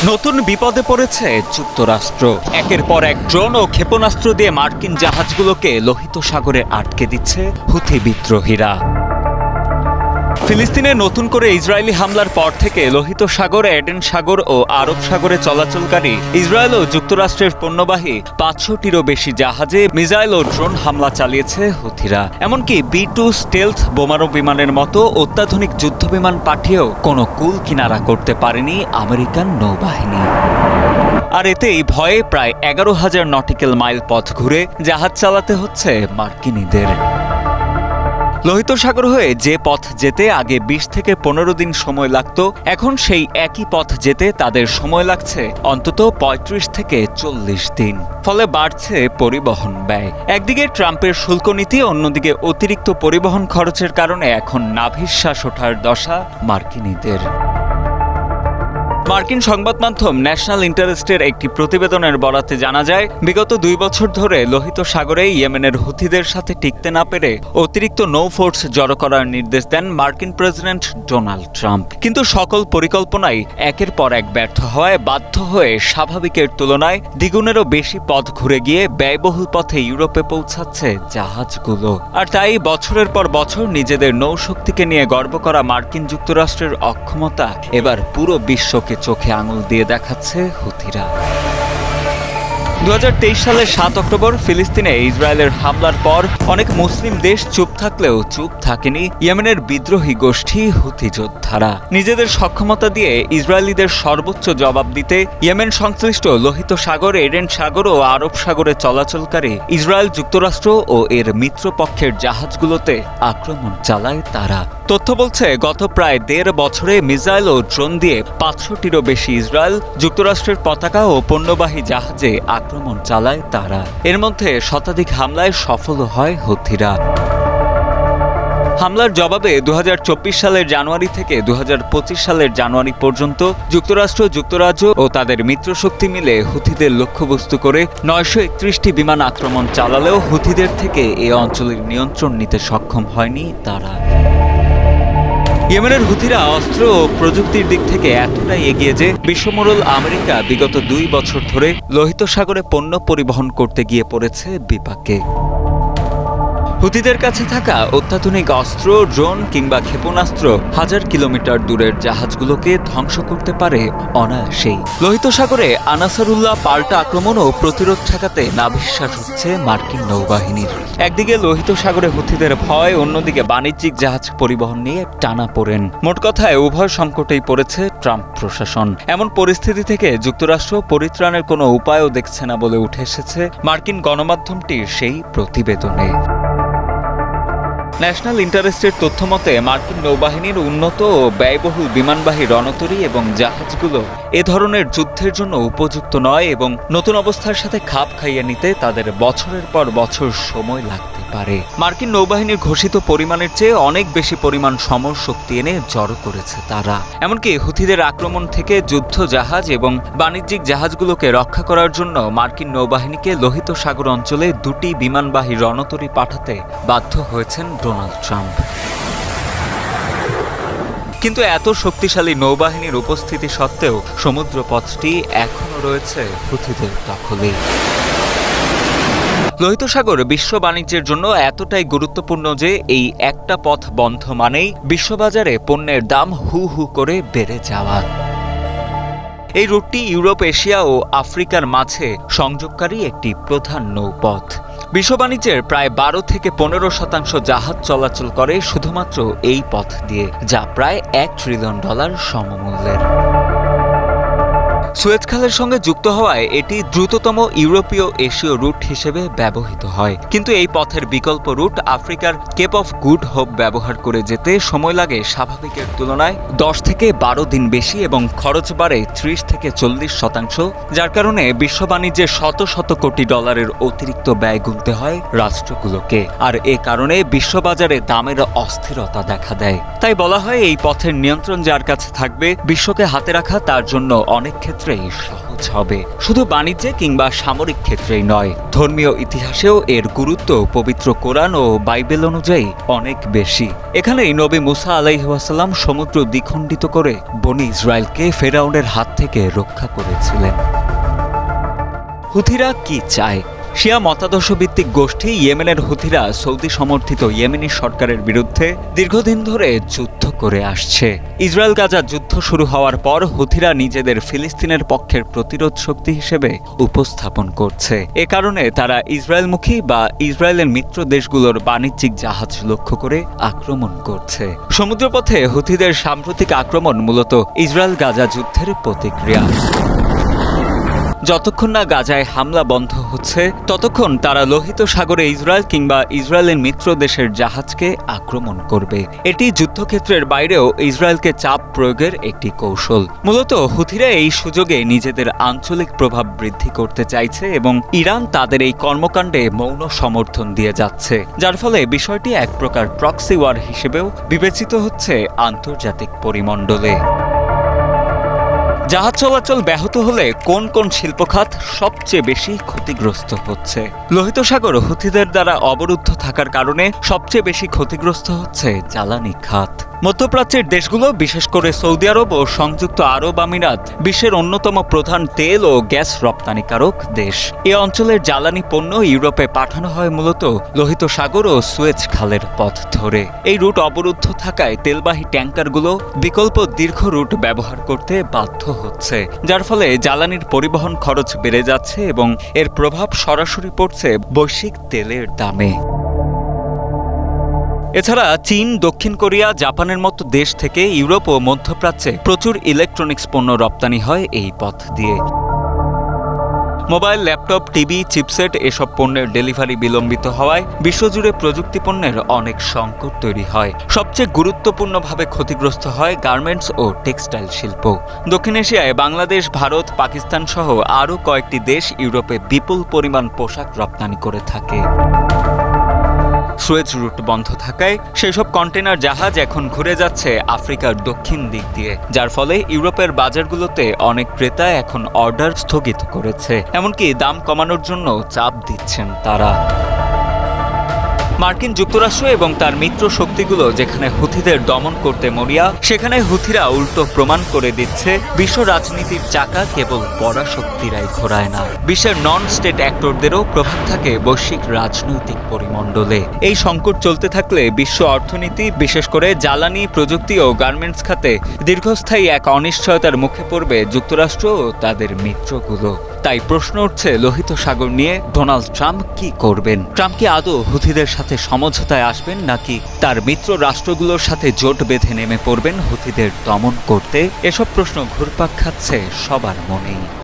নতুন বিপদে পড়েছে যুক্তরাষ্ট্র। একের পর এক ড্রোন ও ক্ষেপণাস্ত্র দিয়ে মার্কিন জাহাজগুলোকে লোহিত সাগরে আটকে দিচ্ছে হুথি বিদ্রোহীরা। ফিলিস্তিনে নতুন করে ইসরায়েলি হামলার পর থেকে লোহিত সাগর, এডেন সাগর ও আরব সাগরে চলাচলকারী ইসরায়েল ও যুক্তরাষ্ট্রের পণ্যবাহী ৫০০টিরও বেশি জাহাজে মিসাইল ও ড্রোন হামলা চালিয়েছে হুথিরা। এমনকি B-2 স্টেলথ বোমারু বিমানের মতো অত্যাধুনিক যুদ্ধবিমান পাঠিয়েও কোনো কুল কিনারা করতে পারেনি আমেরিকান নৌবাহিনী। আর এতেই ভয়ে প্রায় ১১,০০০ নটিক্যাল মাইল পথ ঘুরে জাহাজ চালাতে হচ্ছে মার্কিনীদের। লোহিত সাগর হয়ে যে পথ যেতে আগে ২০ থেকে ১৫ দিন সময় লাগত, এখন সেই একই পথ যেতে তাদের সময় লাগছে অন্তত ৩৫ থেকে ৪০ দিন। ফলে বাড়ছে পরিবহন ব্যয়। একদিকে ট্রাম্পের শুল্ক নীতি, অন্যদিকে অতিরিক্ত পরিবহন খরচের কারণে এখন নাভিশ্বাস ওঠার দশা মার্কিনীদের। মার্কিন সংবাদ মাধ্যম ন্যাশনাল ইন্টারেস্টের একটি প্রতিবেদনের বরাতে জানা যায়, বিগত ২ বছর ধরে লোহিত সাগরে ইয়েমেনের হুথিদের সাথে টিকতে না পেরে অতিরিক্ত নৌ ফোর্স জড়ো করার নির্দেশ দেন মার্কিন প্রেসিডেন্ট ডোনাল্ড ট্রাম্প। কিন্তু সকল পরিকল্পনাই একের পর এক ব্যর্থ হওয়ায় বাধ্য হয়ে স্বাভাবিকের তুলনায় দ্বিগুণেরও বেশি পথ ঘুরে গিয়ে ব্যয়বহুল পথে ইউরোপে পৌঁছাচ্ছে জাহাজগুলো। আর তাই বছরের পর বছর নিজেদের নৌশক্তিকে নিয়ে গর্ব করা মার্কিন যুক্তরাষ্ট্রের অক্ষমতা এবার পুরো বিশ্বকে চোখে আঙুল দিয়ে দেখাচ্ছে হুথিরা। ২০২৩ সালের ৭ অক্টোবর ফিলিস্তিনে ইসরায়েলের হামলার পর অনেক মুসলিম দেশ চুপ থাকলেও চুপ থাকেনি ইয়েমেনের বিদ্রোহী গোষ্ঠী হুথি যোদ্ধারা। নিজেদের সক্ষমতা দিয়ে ইসরায়েলিদের সর্বোচ্চ জবাব দিতে ইয়েমেন সংশ্লিষ্ট লোহিত সাগর, এডেন সাগর ও আরব সাগরে চলাচলকারী ইসরায়েল, যুক্তরাষ্ট্র ও এর মিত্রপক্ষের জাহাজগুলোতে আক্রমণ চালায় তারা। তথ্য বলছে, গত প্রায় ১.৫ বছরে মিসাইল ও ড্রোন দিয়ে ৫০০টিরও বেশি ইসরায়েল, যুক্তরাষ্ট্রের পতাকা ও পণ্যবাহী জাহাজে আক্রমণ চালায় তারা। এর মধ্যে শতাধিক হামলায় সফল হয় হুথিরা। হামলার জবাবে ২০২৪ সালের জানুয়ারি থেকে ২০২৫ সালের জানুয়ারি পর্যন্ত যুক্তরাষ্ট্র, যুক্তরাজ্য ও তাদের মিত্রশক্তি মিলে হুথিদের লক্ষ্যবস্তু করে ৯৩১টি বিমান আক্রমণ চালালেও হুথিদের থেকে এ অঞ্চলের নিয়ন্ত্রণ নিতে সক্ষম হয়নি তারা। ইয়েমেনের হুথিরা অস্ত্র ও প্রযুক্তির দিক থেকে এতটাই এগিয়ে যে বিশ্বমোড়ল আমেরিকা বিগত ২ বছর ধরে লোহিত সাগরে পণ্য পরিবহন করতে গিয়ে পড়েছে বিপাকে। হুথিদের কাছে থাকা অত্যাধুনিক অস্ত্র, ড্রোন কিংবা ক্ষেপণাস্ত্র হাজার কিলোমিটার দূরের জাহাজগুলোকে ধ্বংস করতে পারে অনায়াসেই। লোহিত সাগরে আনাসারুল্লাহ পাল্টা আক্রমণ ও প্রতিরোধ ঠেকাতে নাভিশ্বাস হচ্ছে মার্কিন নৌবাহিনীর। একদিকে লোহিত সাগরে হুথিদের ভয়, অন্যদিকে বাণিজ্যিক জাহাজ পরিবহন নিয়ে টানাপোড়েন। মোট কথায় উভয় সংকটেই পড়েছে ট্রাম্প প্রশাসন। এমন পরিস্থিতি থেকে যুক্তরাষ্ট্র পরিত্রাণের কোনো উপায়ও দেখছে না বলে উঠে এসেছে মার্কিন গণমাধ্যমটির সেই প্রতিবেদনে। ন্যাশনাল ইন্টারেস্টের তথ্য মতে মার্কিন নৌবাহিনীর উন্নত ও ব্যয়বহুল বিমানবাহী রণতরী এবং জাহাজগুলো এ ধরনের যুদ্ধের জন্য উপযুক্ত নয় এবং নতুন অবস্থার সাথে খাপ খাইয়ে নিতে তাদের বছরের পর বছর সময় লাগতে পারে। মার্কিন নৌবাহিনীর ঘোষিত পরিমাণের চেয়ে অনেক বেশি পরিমাণ সমর শক্তি এনে জড়ো করেছে তারা। এমনকি হুথিদের আক্রমণ থেকে যুদ্ধ জাহাজ এবং বাণিজ্যিক জাহাজগুলোকে রক্ষা করার জন্য মার্কিন নৌবাহিনীকে লোহিত সাগর অঞ্চলে ২টি বিমানবাহী রণতরী পাঠাতে বাধ্য হয়েছেন ডোনাল্ড ট্রাম্প। কিন্তু এত শক্তিশালী নৌবাহিনীর উপস্থিতি সত্ত্বেও সমুদ্রপথটি এখনও রয়েছে হুথিদের দখলে। লোহিত সাগর বিশ্ব বাণিজ্যের জন্য এতটাই গুরুত্বপূর্ণ যে এই একটা পথ বন্ধ মানেই বিশ্ববাজারে পণ্যের দাম হু হু করে বেড়ে যাওয়া। এই রুটটি ইউরোপ, এশিয়া ও আফ্রিকার মাঝে সংযোগকারী একটি প্রধান নৌপথ। বিশ্ব বাণিজ্যের প্রায় ১২ থেকে ১৫% জাহাজ চলাচল করে শুধুমাত্র এই পথ দিয়ে, যা প্রায় $১ ট্রিলিয়ন সমমূল্যের। সুয়েজ খালের সঙ্গে যুক্ত হওয়ায় এটি দ্রুততম ইউরোপীয় এশীয় রুট হিসেবে ব্যবহৃত হয়। কিন্তু এই পথের বিকল্প রুট আফ্রিকার কেপ অফ গুড হোপ ব্যবহার করে যেতে সময় লাগে স্বাভাবিকের তুলনায় ১০ থেকে ১২ দিন বেশি এবং খরচ বাড়ে ৩০ থেকে ৪০%, যার কারণে বিশ্ব বাণিজ্যে শত শত কোটি ডলারের অতিরিক্ত ব্যয় গুনতে হয় রাষ্ট্রগুলোকে। আর এ কারণে বিশ্ববাজারে দামের অস্থিরতা দেখা দেয়। তাই বলা হয় এই পথের নিয়ন্ত্রণ যার কাছে থাকবে, বিশ্বকে হাতে রাখা তার জন্য অনেক ক্ষেত্রে ক্ষেত্রেই সহজ হবে, শুধু বাণিজ্যে কিংবা সামরিক ক্ষেত্রেই নয়, ধর্মীয় ইতিহাসেও এর গুরুত্ব পবিত্র কোরআন ও বাইবেল অনুযায়ী অনেক বেশি। এখানেই নবী মুসা আলাইহিস সালাম সমুদ্র দ্বিখণ্ডিত করে বনি ইসরায়েলকে ফেরাউনের হাত থেকে রক্ষা করেছিলেন। হুথিরা কি চায়? শিয়া মতাদর্শভিত্তিক গোষ্ঠী ইয়েমেনের হুথিরা সৌদি সমর্থিত ইয়েমেনি সরকারের বিরুদ্ধে দীর্ঘদিন ধরে যুদ্ধ করে আসছে। ইসরায়েল গাজা যুদ্ধ শুরু হওয়ার পর হুথিরা নিজেদের ফিলিস্তিনের পক্ষের প্রতিরোধ শক্তি হিসেবে উপস্থাপন করছে। এ কারণে তারা ইসরায়েলমুখী বা ইসরায়েলের মিত্র দেশগুলোর বাণিজ্যিক জাহাজ লক্ষ্য করে আক্রমণ করছে। সমুদ্রপথে হুথিদের সাম্প্রতিক আক্রমণ মূলত ইসরায়েল গাজা যুদ্ধের প্রতিক্রিয়া। যতক্ষণ না গাজায় হামলা বন্ধ হচ্ছে ততক্ষণ তারা লোহিত সাগরে ইসরায়েল কিংবা ইসরায়েলের মিত্র দেশের জাহাজকে আক্রমণ করবে। এটি যুদ্ধক্ষেত্রের বাইরেও ইসরায়েলকে চাপ প্রয়োগের একটি কৌশল। মূলত হুথিরা এই সুযোগে নিজেদের আঞ্চলিক প্রভাব বৃদ্ধি করতে চাইছে এবং ইরান তাদের এই কর্মকাণ্ডে মৌন সমর্থন দিয়ে যাচ্ছে, যার ফলে বিষয়টি এক প্রকার প্রক্সি ওয়ার হিসেবেও বিবেচিত হচ্ছে আন্তর্জাতিক পরিমণ্ডলে। জাহাজ চলাচল ব্যাহত হলে কোন কোন শিল্পখাত সবচেয়ে বেশি ক্ষতিগ্রস্ত হচ্ছে? লোহিত সাগর হুথিদের দ্বারা অবরুদ্ধ থাকার কারণে সবচেয়ে বেশি ক্ষতিগ্রস্ত হচ্ছে জ্বালানি খাত। মধ্যপ্রাচ্যের দেশগুলো, বিশেষ করে সৌদি আরব ও সংযুক্ত আরব আমিরাত বিশ্বের অন্যতম প্রধান তেল ও গ্যাস রপ্তানিকারক দেশ। এ অঞ্চলের জ্বালানি পণ্য ইউরোপে পাঠানো হয় মূলত লোহিত সাগর ও সুয়েজ খালের পথ ধরে। এই রুট অবরুদ্ধ থাকায় তেলবাহী ট্যাঙ্কারগুলো বিকল্প দীর্ঘ রুট ব্যবহার করতে বাধ্য হচ্ছে, যার ফলে জ্বালানির পরিবহন খরচ বেড়ে যাচ্ছে এবং এর প্রভাব সরাসরি পড়ছে বৈশ্বিক তেলের দামে। এছাড়া চীন, দক্ষিণ কোরিয়া, জাপানের মতো দেশ থেকে ইউরোপ ও মধ্যপ্রাচ্যে প্রচুর ইলেকট্রনিক্স পণ্য রপ্তানি হয় এই পথ দিয়ে। মোবাইল, ল্যাপটপ, টিভি, চিপসেট এসব পণ্যের ডেলিভারি বিলম্বিত হওয়ায় বিশ্বজুড়ে প্রযুক্তি পণ্যের অনেক সংকট তৈরি হয়। সবচেয়ে গুরুত্বপূর্ণভাবে ক্ষতিগ্রস্ত হয় গার্মেন্টস ও টেক্সটাইল শিল্প। দক্ষিণ এশিয়ায় বাংলাদেশ, ভারত, পাকিস্তান সহ আরও কয়েকটি দেশ ইউরোপে বিপুল পরিমাণ পোশাক রপ্তানি করে থাকে। সুয়েজ রুট বন্ধ থাকায় সেসব কন্টেনার জাহাজ এখন ঘুরে যাচ্ছে আফ্রিকার দক্ষিণ দিক দিয়ে, যার ফলে ইউরোপের বাজারগুলোতে অনেক ক্রেতা এখন অর্ডার স্থগিত করেছে, এমনকি দাম কমানোর জন্য চাপ দিচ্ছেন তারা। মার্কিন যুক্তরাষ্ট্র এবং তার মিত্র শক্তিগুলো যেখানে হুথিদের দমন করতে মরিয়া, সেখানে হুথিরা উল্টো প্রমাণ করে দিচ্ছে বিশ্ব রাজনীতির চাকা কেবল পরাশক্তিরাই ঘোরায় না, বিশ্বের নন স্টেট অ্যাক্টরদেরও প্রভাব থাকে বৈশ্বিক রাজনৈতিক পরিমণ্ডলে। এই সংকট চলতে থাকলে বিশ্ব অর্থনীতি, বিশেষ করে জ্বালানি, প্রযুক্তি ও গার্মেন্টস খাতে দীর্ঘস্থায়ী এক অনিশ্চয়তার মুখে পড়বে যুক্তরাষ্ট্র ও তাদের মিত্রগুলো। তাই প্রশ্ন উঠছে, লোহিত সাগর নিয়ে ডোনাল্ড ট্রাম্প কি করবেন? ট্রাম্প কি আদৌ হুথিদের সাথে সমঝোতায় আসবেন, নাকি তার মিত্র রাষ্ট্রগুলোর সাথে জোট বেঁধে নেমে পড়বেন হুথিদের দমন করতে? এসব প্রশ্ন ঘুরপাক খাচ্ছে সবার মনেই।